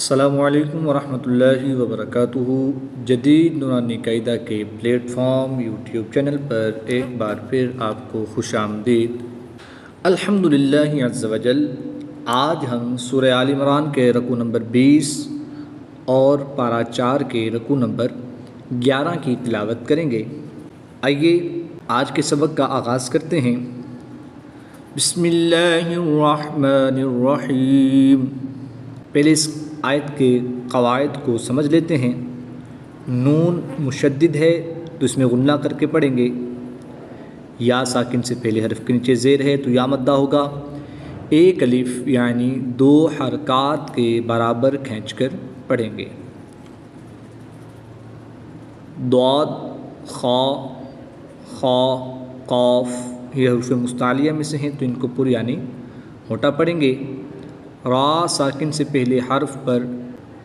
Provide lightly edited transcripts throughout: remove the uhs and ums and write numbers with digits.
अस्सलामुअलैकुम वरहमतुल्लाहि वबरकातुहू। जदीद नूरानी कायदा के प्लेटफॉर्म यूट्यूब चैनल पर एक बार फिर आपको खुश आमदीद। अल्हम्दुलिल्लाहि अज़्ज़ वजल। आज हम सूरह आल इमरान के रकू नंबर 20 और पारा 4 के रकू नंबर 11 की तिलावत करेंगे। आइए आज के सबक का आगाज़ करते हैं। बिस्मिल्लाहिर्रहमानिर्रहीम। पहले इस आयत के क़वाइद को समझ लेते हैं। नून मुशद्दिद है तो इसमें गुन्ना करके पढ़ेंगे। या साकिन से पहले हरफ के नीचे ज़ेर है तो या मद्दा होगा। एक अलिफ यानी दो हरकात के बराबर खींचकर पढ़ेंगे। दाद, खा, खा, क़ाफ ये हरूफ़ मुस्तालिया में से हैं तो इनको पुर यानी मोटा पढ़ेंगे। रा साकिन से पहले हर्फ पर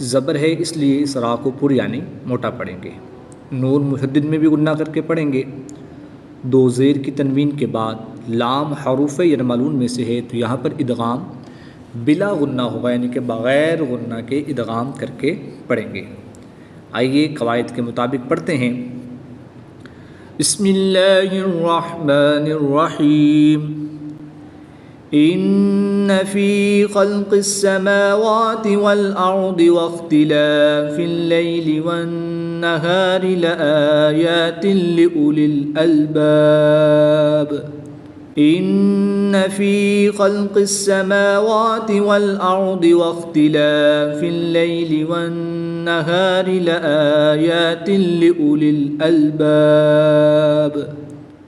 ज़बर है इसलिए इस रा को पुर यानी मोटा पढ़ेंगे। नून मुशद्दिद में भी गुन्ना करके पढ़ेंगे। दो ज़ेर की तनवीन के बाद लाम हरूफ़ यरमलून में से है तो यहाँ पर इदगाम बिला गुन्ना होगा यानी कि बग़ैर गुन्ना के इदगाम करके पढ़ेंगे। आइए क़वाइद के मुताबिक पढ़ते हैं। बिस्मिल्लाहिर्रहमानिर्रहीम। इन्न फ़ी ख़ल्क़िस समावाति वल अर्दि वख्तिलाफ़िल लैलि वन नहारि लआयातिन लिउलिल अलबाब। इन्न फ़ी ख़ल्क़िस समावाति वल अर्दि वख्तिलाफ़िल लैलि वन नहारि लआयातिन लिउलिल अलबाब।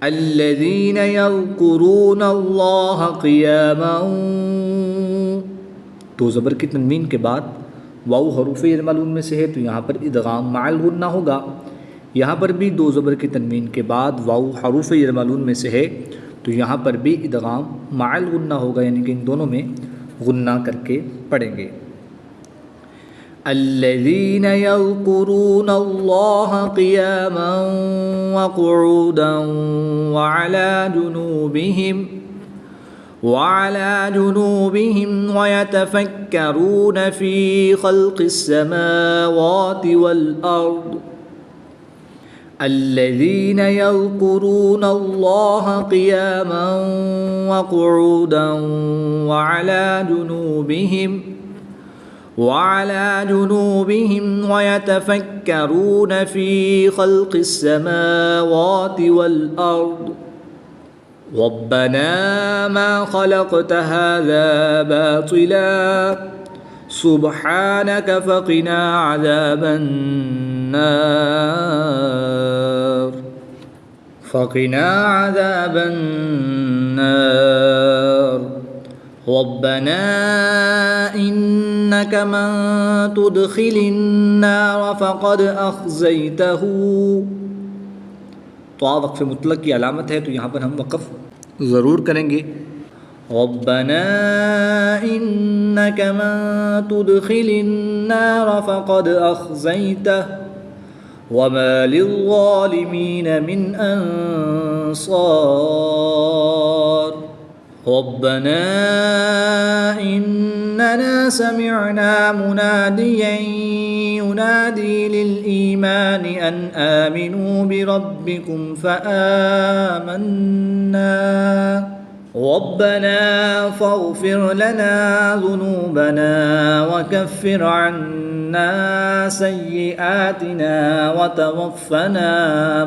अल्लज़ीना यज़्कुरून अल्लाह क़ियामन। तो ज़बर की तनवीन के बाद वाव हरूफ़ यरमलून में से है तो यहाँ पर इदगाम माअल गुन्ना होगा। यहाँ पर भी दो ज़बर की तनवीन के बाद वाव हरूफ़ यरमलून में से है तो यहाँ पर भी इदगाम माअल गुन्ना होगा यानी कि इन दोनों में गुन्ना करके पढ़ेंगे। अल्लज़ीना यज़्कुरून अल्लाह क़ियामन व क़ुऊदन व अला जुनूबिहिम व यतफ़क्करून फ़ी ख़ल्क़िस समावाति वल अर्द। अल्लज़ीना यज़्कुरून अल्लाह क़ियामन व क़ुऊदन व अला जुनूबिहिम व यतफ़क्करून फ़ी ख़ल्क़िस समावाति वल अर्द। रब्बना मा ख़लक़्त हाज़ा बातिला सुब्हानक फ़क़िना अज़ाबन नार। फ़क़िना अज़ाबन नार। रब्बना इन्नक मन तुदखिलिन नार फ़क़द अख़ज़यतहू। तो वक़्फ़ मुतलक़ की अलामत है तो यहाँ पर हम वक़्फ़ ज़रूर करेंगे। रब्बना इन्नक मन तुदखिलिन नार फ़क़द अख़ज़यतहू वमा लिज़्ज़ालिमीन मिन अंसार। रब्बना इन्नना समिअना मुनादियन युनादी लिल ईमानि अन आमिनू बिरब्बिकुम फ़आमन्ना। रब्बना फ़ग़फ़िर लना ज़ुनूबना वकफ़िर अन्ना सय्यिआतिना वतवफ़्फ़ना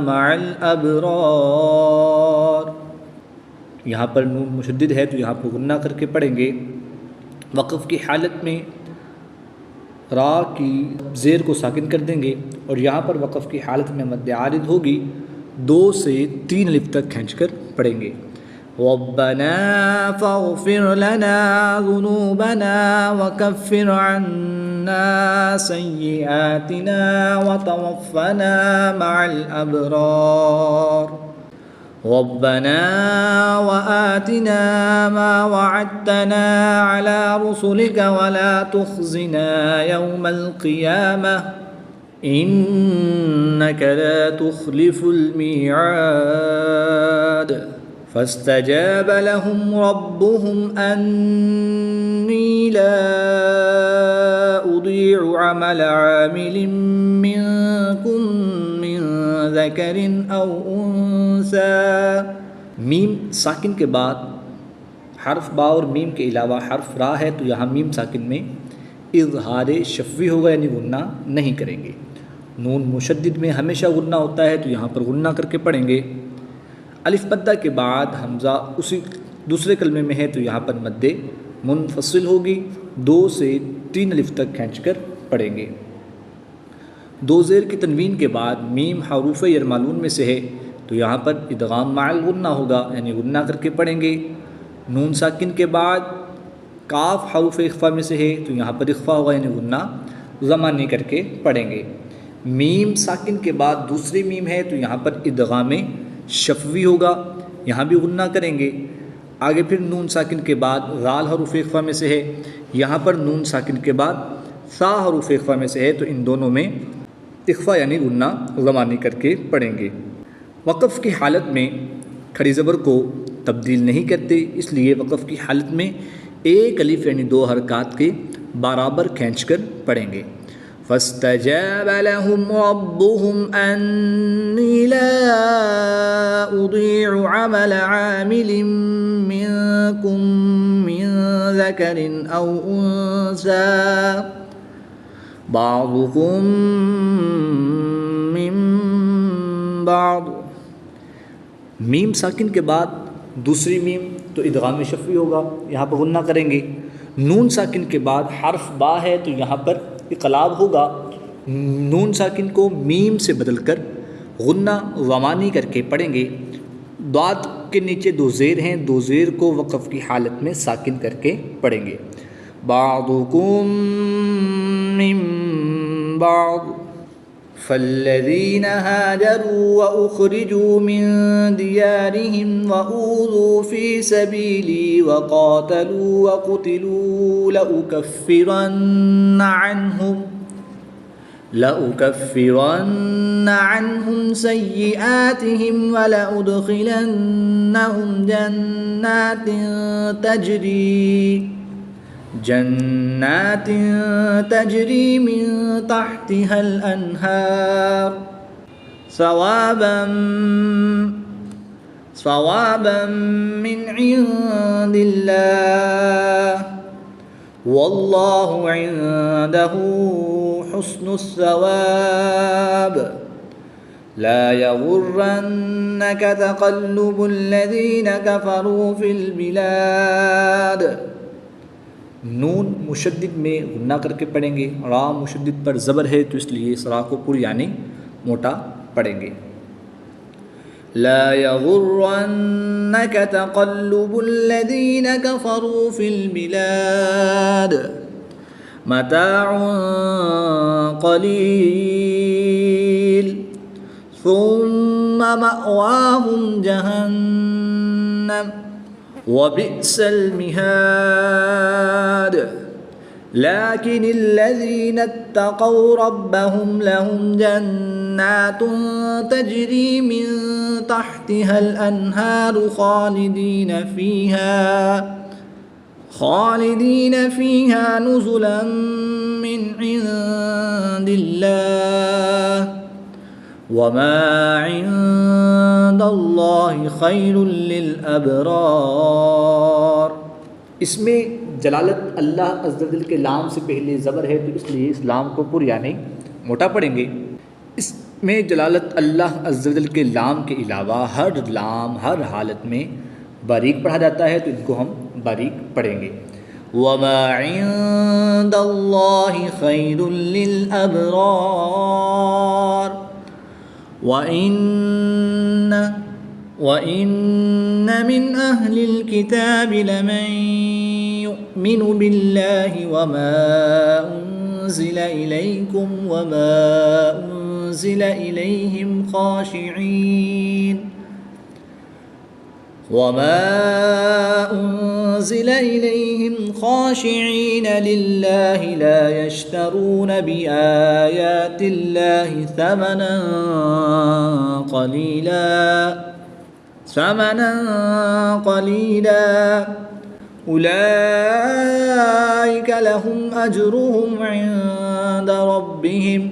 मअल अबरार। यहाँ पर नून मुशद्दिद है तो यहाँ पर गुन्ना करके पढ़ेंगे। वक़्फ़ की हालत में रा की ज़ेर को साकिन कर देंगे और यहाँ पर वक़्फ़ की हालत में मद्द आरिद होगी। 2 से 3 अलिफ तक खींचकर पढ़ेंगे। रब्बना फ़ग़फ़िर लना ज़ुनूबना वकफ़िर अन्ना सय्यिआतिना वतवफ़्फ़ना मअल अबरार। रब्बना व आतिना मा वअदतना अला रुसुलिक वला तुख़्ज़िना यौमल क़ियामह इन्नक ला तुख़्लिफ़ुल मिआद। फस्तजाब लहुम रब्बुहुम अन्नी ला उदीउ अमल आमिलिन मिनकुम मिन ज़करिन औ उन्सा। मीम साकिन के बाद हर्फ बा और मीम के अलावा हर्फ रा है तो यहाँ मीम साकिन में इज़हार शफ़वी होगा, यानी गुन्ना नहीं करेंगे। नून मुशद्दिद में हमेशा गुन्ना होता है तो यहाँ पर गुन्ना करके पढ़ेंगे। अलिफ मद्दा के बाद हमज़ा उसी दूसरे कलमे में है तो यहाँ पर मद्दे मुनफसिल होगी, 2 से 3 अलिफ तक खींचकर पढ़ेंगे। 2 ज़ेर की तनवीन के बाद मीम हरूफ यरमालून में से है तो यहाँ पर इदगाम माअल गुन्ना होगा, यानी गुन्ना करके पढ़ेंगे। नून साकिन के बाद काफ हरूफ इख्फा में से है तो यहाँ पर इख्फा होगा, यानी गुन्ना ज़मानी करके पढ़ेंगे। मीम साकिन के बाद दूसरी मीम है तो यहाँ पर इदगाम शफ़वी होगा, यहाँ भी गुन्ना करेंगे। आगे फिर नून साकिन के बाद ज़ाल हरूफ इख्फा में से है, यहाँ पर नून साकिन के बाद सा हरूफ इख्फा में से है तो इन दोनों में इख्फा यानी गुन्ना ज़मानी करके पढ़ेंगे। वक़फ़ की हालत में खड़ी ज़बर को तब्दील नहीं करते, इसलिए वक़फ़ की हालत में एक अलिफ यानी 2 हरकात के बराबर खींचकर पढ़ेंगे। फस्तजाब लहुम रब्बुहुम अन्नी ला उदीउ अमल आमिलिन मिनकुम मिन ज़करिन औ उन्सा बाअदुकुम मिन बाअद। मीम साकिन के बाद दूसरी मीम तो इदगाम शफ़वी होगा, यहाँ पर गुन्ना करेंगे। नून साकिन के बाद हर्फ बा है तो यहाँ पर इक़लाब होगा, नून साकिन को मीम से बदलकर गुन्ना ज़मानी करके पढ़ेंगे। दाद के नीचे 2 ज़ेर हैं, 2 ज़ेर को वक़फ़ की हालत में साकिन करके पढ़ेंगे। बाअदुकुम मिन बाअद फ़ल्लज़ीना हाजरू व उख़रिजू मिन दियारिहिम व ऊज़ू फ़ी सबीली व क़ातलू व क़ुतिलू लउकफ़िरन्न अन्हुम सय्यिआतिहिम व लउदख़िलन्नहुम जन्नातिन तजरी मिन तहतिहल अन्हार सवाबन मिन इंदिल्लाह वल्लाहु इंदहु हुस्नुस सवाब ला यगुर्रन्नक तक़ल्लुबुल लज़ीना कफ़रू फ़िल बिलाद। नून मुशद्दिद में गुन्ना करके पढ़ेंगे, रा मुशद्दिद पर ज़बर है तो इसलिए इस रा को पुर यानी मोटा पढ़ेंगे। ला यगुर्रन्नक तक़ल्लुबुल लज़ीना कफ़रू फ़िल बिलाद मताउन क़लील सुम्मा मअवाहुम जहन्नम वबिअसल मिहाद लाकिनिल्लज़ीन इत्तक़ौ रब्बहुम लहुम जन्नातुन तजरी मिन तहतिहल अन्हारु खालिदीन फ़ीहा नुज़ुलन मिन इंदिल्लाह वमा इंदल्लाहि खैरुल लिल अबरार। इसमें जलालत अल्लाह अज़्ज़ व जल के लाम से पहले ज़बर है तो इसलिए इस लाम को पुर यानी मोटा पढ़ेंगे। इसमें जलालत अल्लाह अज़्ज़ व जल के लाम के अलावा हर लाम हर हालत में बारीक पढ़ा जाता है तो इनको हम बारीक पढ़ेंगे। वमा इंदल्लाहि खैरुल लिल अबरार व इन्न मिन अहलिल किताबि लमन युमिनु बिल्लाहि वमा उन्ज़िला इलैकुम वमा उन्ज़िला इलैहिम ख़ाशिईन लिल्लाहि ला यश्तरून बिआयातिल्लाहि थमनन क़लीला ثمنا قليلا أولئك لهم أجرهم عند ربهم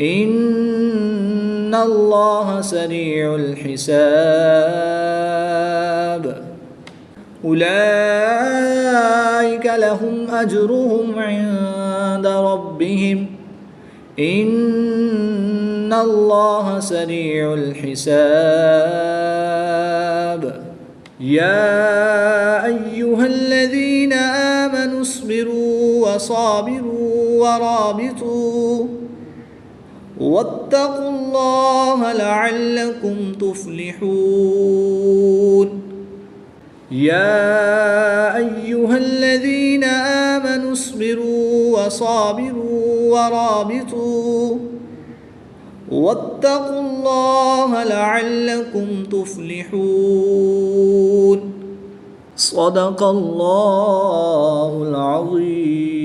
إن الله سريع الحساب أولئك لهم أجرهم عند ربهم إن الله سريع الحساب يا أيها الذين آمنوا اصبروا وصابروا ورابطوا واتقوا الله لعلكم تفلحون يا أيها الذين آمنوا اصبروا وصابروا ورابطوا واتقوا الله لعلكم تفلحون صدق الله العظيم.